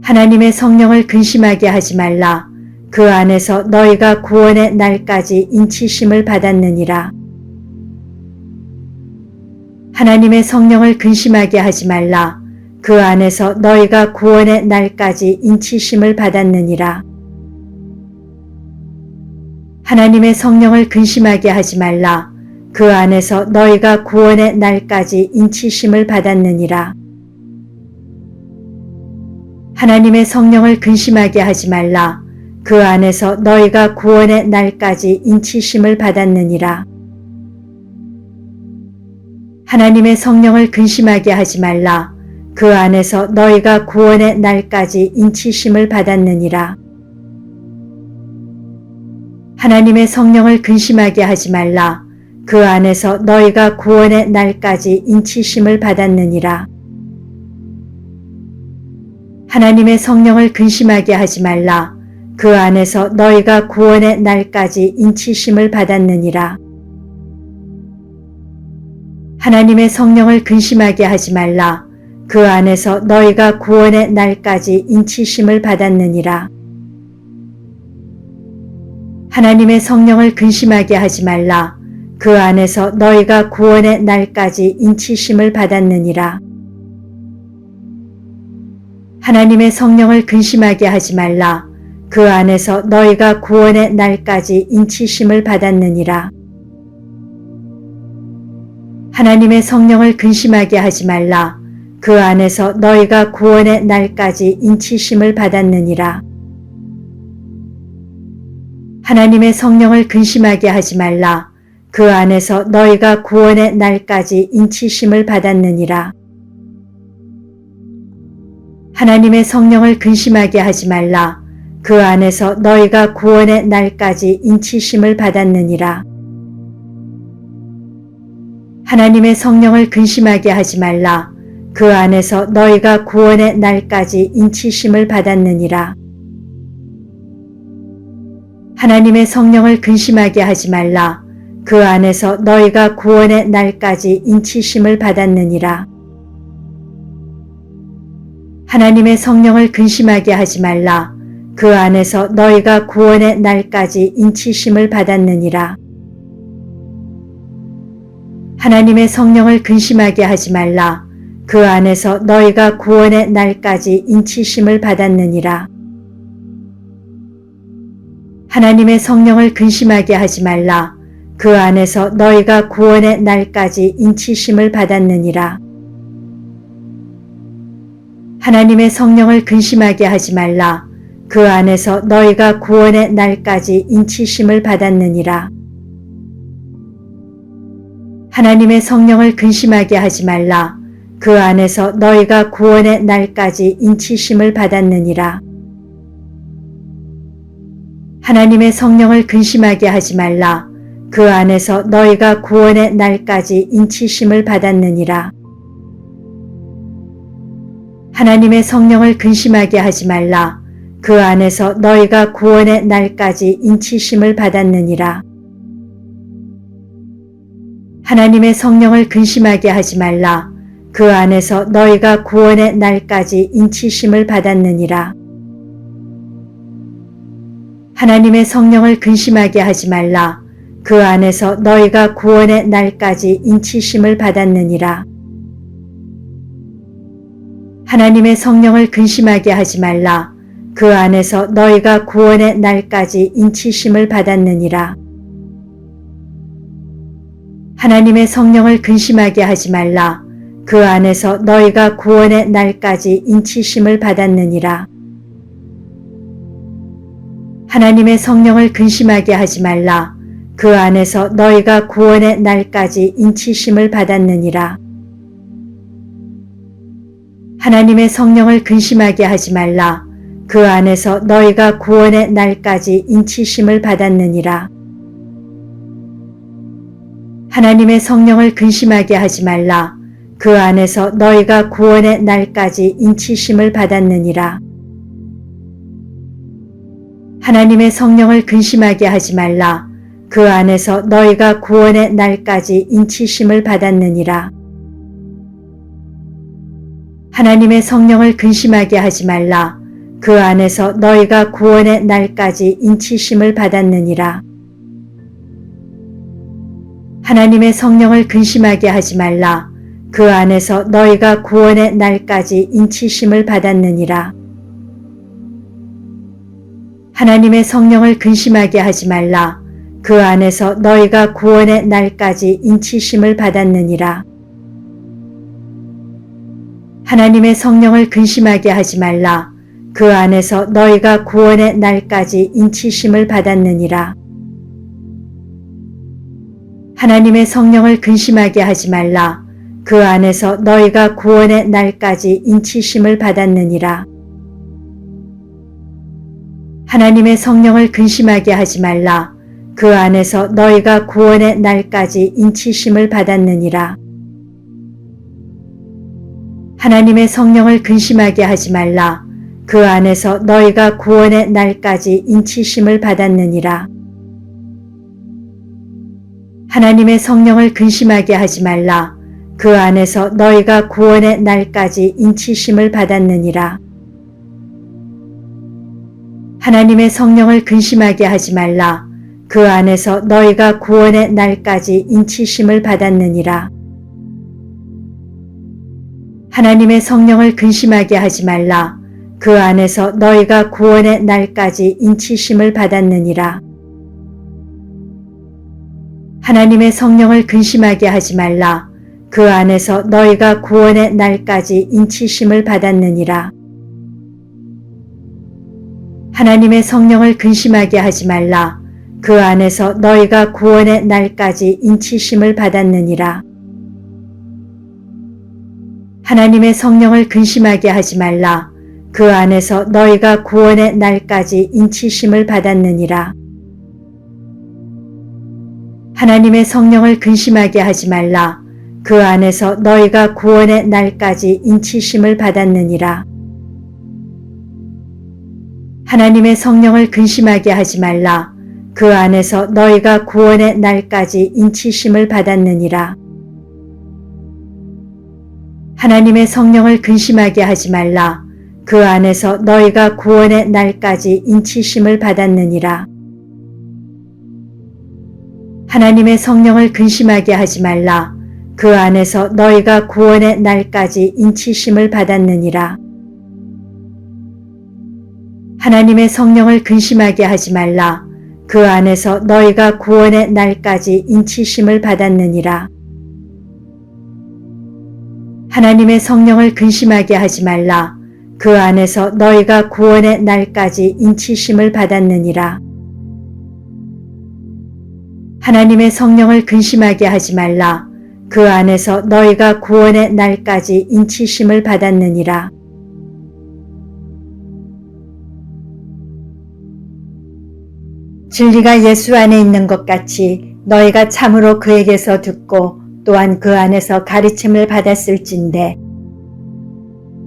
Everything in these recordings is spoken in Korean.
하나님의 성령을 근심하게 하지 말라. 그 안에서 너희가 구원의 날까지 인치심을 받았느니라. 하나님의 성령을 근심하게 하지 말라. 그 안에서 너희가 구원의 날까지 인치심을 받았느니라. 하나님의 성령을 근심하게 하지 말라. 그 안에서 너희가 구원의 날까지 인치심을 받았느니라. 하나님의 성령을 근심하게 하지 말라. 그 안에서 너희가 구원의 날까지 인치심을 받았느니라. 하나님의 성령을 근심하게 하지 말라. 그 안에서 너희가 구원의 날까지 인치심을 받았느니라. 하나님의 성령을 근심하게 하지 말라. 그 안에서 너희가 구원의 날까지 인치심을 받았느니라. 하나님의 성령을 근심하게 하지 말라. 그 안에서 너희가 구원의 날까지 인치심을 받았느니라. 하나님의 성령을 근심하게 하지 말라. 그 안에서 너희가 구원의 날까지 인치심을 받았느니라. 하나님의 성령을 근심하게 하지 말라. 그 안에서 너희가 구원의 날까지 인치심을 받았느니라. 하나님의 성령을 근심하게 하지 말라. 그 안에서 너희가 구원의 날까지 인치심을 받았느니라. 하나님의 성령을 근심하게 하지 말라. 그 안에서 너희가 구원의 날까지 인치심을 받았느니라. 하나님의 성령을 근심하게 하지 말라. 그 안에서 너희가 구원의 날까지 인치심을 받았느니라. 하나님의 성령을 근심하게 하지 말라. 그 안에서 너희가 구원의 날까지 인치심을 받았느니라. 하나님의 성령을 근심하게 하지 말라. 그 안에서 너희가 구원의 날까지 인치심을 받았느니라. 하나님의 성령을 근심하게 하지 말라. 그 안에서 너희가 구원의 날까지 인치심을 받았느니라. 하나님의 성령을 근심하게 하지 말라. 그 안에서 너희가 구원의 날까지 인치심을 받았느니라. 하나님의 성령을 근심하게 하지 말라. 그 안에서 너희가 구원의 날까지 인치심을 받았느니라. 하나님의 성령을 근심하게 하지 말라. 그 안에서 너희가 구원의 날까지 인치심을 받았느니라. 하나님의 성령을 근심하게 하지 말라. 그 안에서 너희가 구원의 날까지 인치심을 받았느니라. 하나님의 성령을 근심하게 하지 말라. 그 안에서 너희가 구원의 날까지 인치심을 받았느니라. 하나님의 성령을 근심하게 하지 말라. 그 안에서 너희가 구원의 날까지 인치심을 받았느니라. 하나님의 성령을 근심하게 하지 말라. 그 안에서 너희가 구원의 날까지 인치심을 받았느니라. 하나님의 성령을 근심하게 하지 말라. 그 안에서 너희가 구원의 날까지 인치심을 받았느니라. 하나님의 성령을 근심하게 하지 말라. 그 안에서 너희가 구원의 날까지 인치심을 받았느니라. 하나님의 성령을 근심하게 하지 말라. 그 안에서 너희가 구원의 날까지 인치심을 받았느니라. 하나님의 성령을 근심하게 하지 말라. 그 안에서 너희가 구원의 날까지 인치심을 받았느니라. 하나님의 성령을 근심하게 하지 말라. 그 안에서 너희가 구원의 날까지 인치심을 받았느니라. 하나님의 성령을 근심하게 하지 말라. 그 안에서 너희가 구원의 날까지 인치심을 받았느니라. 하나님의 성령을 근심하게 하지 말라. 그 안에서 너희가 구원의 날까지 인치심을 받았느니라. 하나님의 성령을 근심하게 하지 말라. 그 안에서 너희가 구원의 날까지 인치심을 받았느니라. 하나님의 성령을 근심하게 하지 말라. 그 안에서 너희가 구원의 날까지 인치심을 받았느니라. 하나님의 성령을 근심하게 하지 말라. 그 안에서 너희가 구원의 날까지 인치심을 받았느니라. 하나님의 성령을 근심하게 하지 말라. 그 안에서 너희가 구원의 날까지 인치심을 받았느니라. 하나님의 성령을 근심하게 하지 말라. 그 안에서 너희가 구원의 날까지 인치심을 받았느니라. 하나님의 성령을 근심하게 하지 말라. 그 안에서 너희가 구원의 날까지 인치심을 받았느니라. 하나님의 성령을 근심하게 하지 말라. 그 안에서 너희가 구원의 날까지 인치심을 받았느니라. 하나님의 성령을 근심하게 하지 말라. 그 안에서 너희가 구원의 날까지 인치심을 받았느니라. 하나님의 성령을 근심하게 하지 말라. 그 안에서 너희가 구원의 날까지 인치심을 받았느니라. 하나님의 성령을 근심하게 하지 말라. 그 안에서 너희가 구원의 날까지 인치심을 받았느니라. 하나님의 성령을 근심하게 하지 말라. 그 안에서 너희가 구원의 날까지 인치심을 받았느니라. 하나님의 성령을 근심하게 하지 말라. 그 안에서 너희가 구원의 날까지 인치심을 받았느니라. 하나님의 성령을 근심하게 하지 말라. 그 안에서 너희가 구원의 날까지 인치심을 받았느니라. 하나님의 성령을 근심하게 하지 말라. 그 안에서 너희가 구원의 날까지 인치심을 받았느니라. 하나님의 성령을 근심하게 하지 말라. 그 안에서 너희가 구원의 날까지 인치심을 받았느니라. 하나님의 성령을 근심하게 하지 말라. 그 안에서 너희가 구원의 날까지 인치심을 받았느니라. 하나님의 성령을 근심하게 하지 말라. 그 안에서 너희가 구원의 날까지 인치심을 받았느니라. 하나님의 성령을 근심하게 하지 말라. 그 안에서 너희가 구원의 날까지 인치심을 받았느니라. 하나님의 성령을 근심하게 하지 말라. 그 안에서 너희가 구원의 날까지 인치심을 받았느니라. 하나님의 성령을 근심하게 하지 말라. 그 안에서 너희가 구원의 날까지 인치심을 받았느니라. 하나님의 성령을 근심하게 하지 말라. 그 안에서 너희가 구원의 날까지 인치심을 받았느니라. 진리가 예수 안에 있는 것 같이 너희가 참으로 그에게서 듣고 또한 그 안에서 가르침을 받았을진대.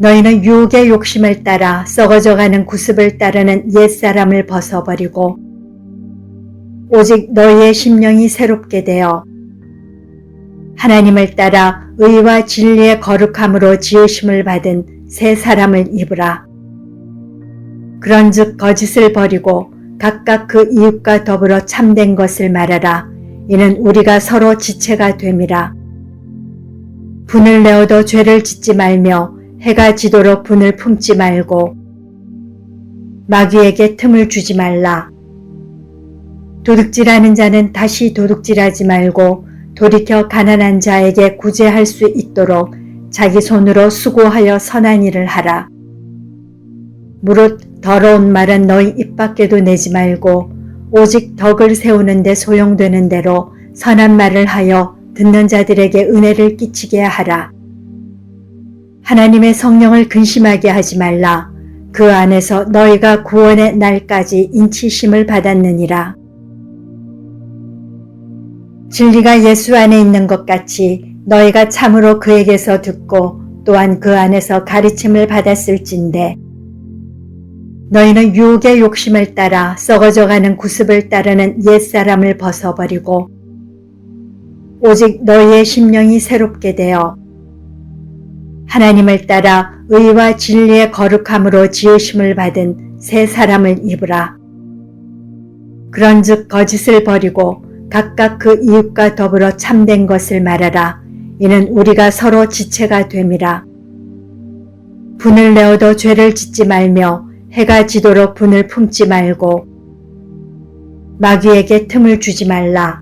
너희는 유혹의 욕심을 따라 썩어져가는 구습을 따르는 옛사람을 벗어버리고 오직 너희의 심령이 새롭게 되어 하나님을 따라 의와 진리의 거룩함으로 지으심을 받은 새 사람을 입으라. 그런즉 거짓을 버리고 각각 그 이웃과 더불어 참된 것을 말하라. 이는 우리가 서로 지체가 됨이라. 분을 내어도 죄를 짓지 말며 해가 지도록 분을 품지 말고 마귀에게 틈을 주지 말라. 도둑질하는 자는 다시 도둑질하지 말고 돌이켜 가난한 자에게 구제할 수 있도록 자기 손으로 수고하여 선한 일을 하라. 무릇 더러운 말은 너희 입 밖에도 내지 말고 오직 덕을 세우는 데 소용되는 대로 선한 말을 하여 듣는 자들에게 은혜를 끼치게 하라. 하나님의 성령을 근심하게 하지 말라. 그 안에서 너희가 구원의 날까지 인치심을 받았느니라. 진리가 예수 안에 있는 것 같이 너희가 참으로 그에게서 듣고 또한 그 안에서 가르침을 받았을진대. 너희는 유혹의 욕심을 따라 썩어져가는 구습을 따르는 옛사람을 벗어버리고 오직 너희의 심령이 새롭게 되어 하나님을 따라 의와 진리의 거룩함으로 지으심을 받은 새 사람을 입으라. 그런즉 거짓을 버리고 각각 그 이웃과 더불어 참된 것을 말하라. 이는 우리가 서로 지체가 됨이라. 분을 내어도 죄를 짓지 말며 해가 지도록 분을 품지 말고 마귀에게 틈을 주지 말라.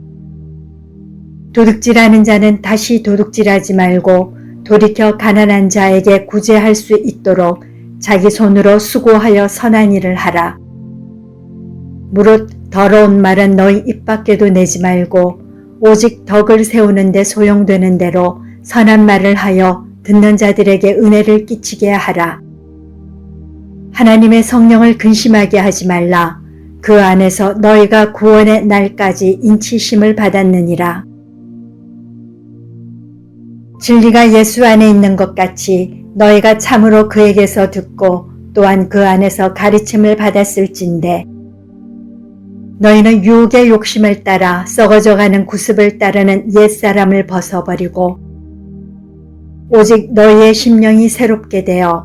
도둑질하는 자는 다시 도둑질하지 말고 돌이켜 가난한 자에게 구제할 수 있도록 자기 손으로 수고하여 선한 일을 하라. 무릇 더러운 말은 너희 입 밖에도 내지 말고 오직 덕을 세우는 데 소용되는 대로 선한 말을 하여 듣는 자들에게 은혜를 끼치게 하라. 하나님의 성령을 근심하게 하지 말라. 그 안에서 너희가 구원의 날까지 인치심을 받았느니라. 진리가 예수 안에 있는 것 같이 너희가 참으로 그에게서 듣고 또한 그 안에서 가르침을 받았을진데 너희는 유혹의 욕심을 따라 썩어져가는 구습을 따르는 옛사람을 벗어버리고 오직 너희의 심령이 새롭게 되어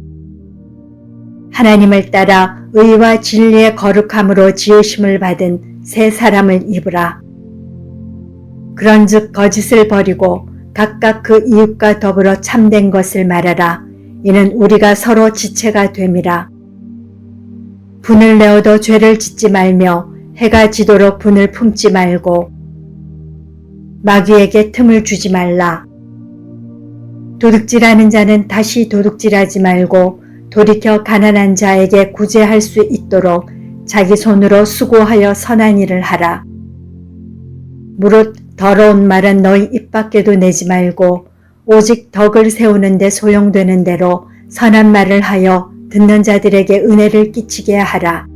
하나님을 따라 의와 진리의 거룩함으로 지으심을 받은 새 사람을 입으라. 그런즉 거짓을 버리고 각각 그 이웃과 더불어 참된 것을 말하라. 이는 우리가 서로 지체가 됨이라. 분을 내어도 죄를 짓지 말며 해가 지도록 분을 품지 말고 마귀에게 틈을 주지 말라. 도둑질하는 자는 다시 도둑질하지 말고 돌이켜 가난한 자에게 구제할 수 있도록 자기 손으로 수고하여 선한 일을 하라. 무릇 더러운 말은 너희 입 밖에도 내지 말고 오직 덕을 세우는 데 소용되는 대로 선한 말을 하여 듣는 자들에게 은혜를 끼치게 하라.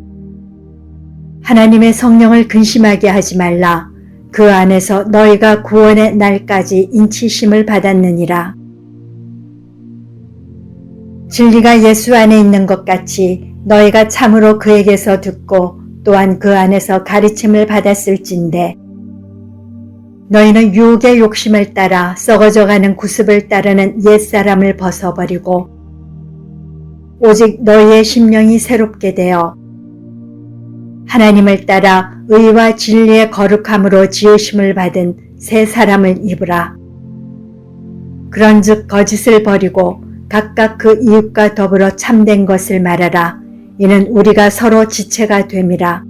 하나님의 성령을 근심하게 하지 말라. 그 안에서 너희가 구원의 날까지 인치심을 받았느니라. 진리가 예수 안에 있는 것 같이 너희가 참으로 그에게서 듣고 또한 그 안에서 가르침을 받았을진데 너희는 유혹의 욕심을 따라 썩어져가는 구습을 따르는 옛사람을 벗어버리고 오직 너희의 심령이 새롭게 되어 하나님을 따라 의와 진리의 거룩함으로 지으심을 받은 새 사람을 입으라. 그런즉 거짓을 버리고 각각 그 이웃과 더불어 참된 것을 말하라. 이는 우리가 서로 지체가 됨이라.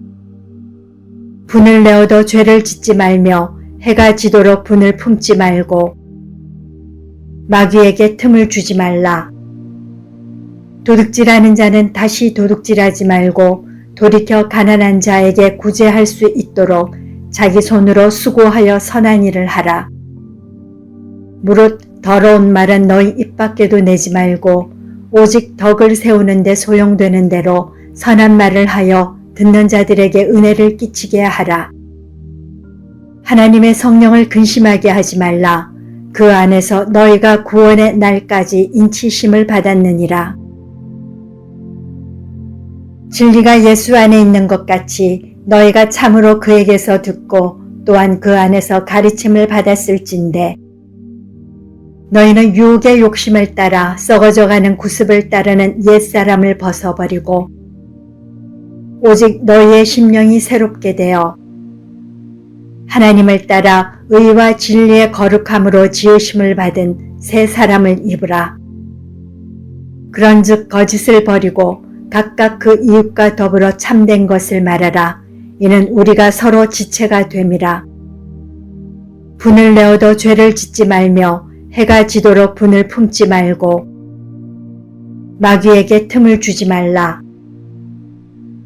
분을 내어도 죄를 짓지 말며 해가 지도록 분을 품지 말고 마귀에게 틈을 주지 말라. 도둑질하는 자는 다시 도둑질하지 말고 돌이켜 가난한 자에게 구제할 수 있도록 자기 손으로 수고하여 선한 일을 하라. 무릇 더러운 말은 너희 입 밖에도 내지 말고 오직 덕을 세우는 데 소용되는 대로 선한 말을 하여 듣는 자들에게 은혜를 끼치게 하라. 하나님의 성령을 근심하게 하지 말라. 그 안에서 너희가 구원의 날까지 인치심을 받았느니라. 진리가 예수 안에 있는 것 같이 너희가 참으로 그에게서 듣고 또한 그 안에서 가르침을 받았을진데 너희는 유혹의 욕심을 따라 썩어져가는 구습을 따르는 옛사람을 벗어버리고 오직 너희의 심령이 새롭게 되어 하나님을 따라 의와 진리의 거룩함으로 지으심을 받은 새 사람을 입으라. 그런즉 거짓을 버리고 각각 그 이웃과 더불어 참된 것을 말하라. 이는 우리가 서로 지체가 됨이라. 분을 내어도 죄를 짓지 말며 해가 지도록 분을 품지 말고 마귀에게 틈을 주지 말라.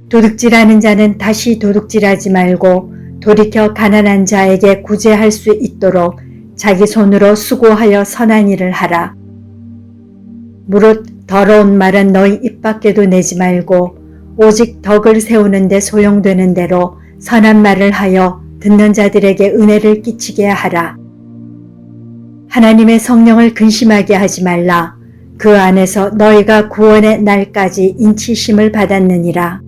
도둑질하는 자는 다시 도둑질하지 말고 돌이켜 가난한 자에게 구제할 수 있도록 자기 손으로 수고하여 선한 일을 하라. 무릇 더러운 말은 너희 입 밖에도 내지 말고 오직 덕을 세우는 데 소용되는 대로 선한 말을 하여 듣는 자들에게 은혜를 끼치게 하라. 하나님의 성령을 근심하게 하지 말라. 그 안에서 너희가 구원의 날까지 인치심을 받았느니라.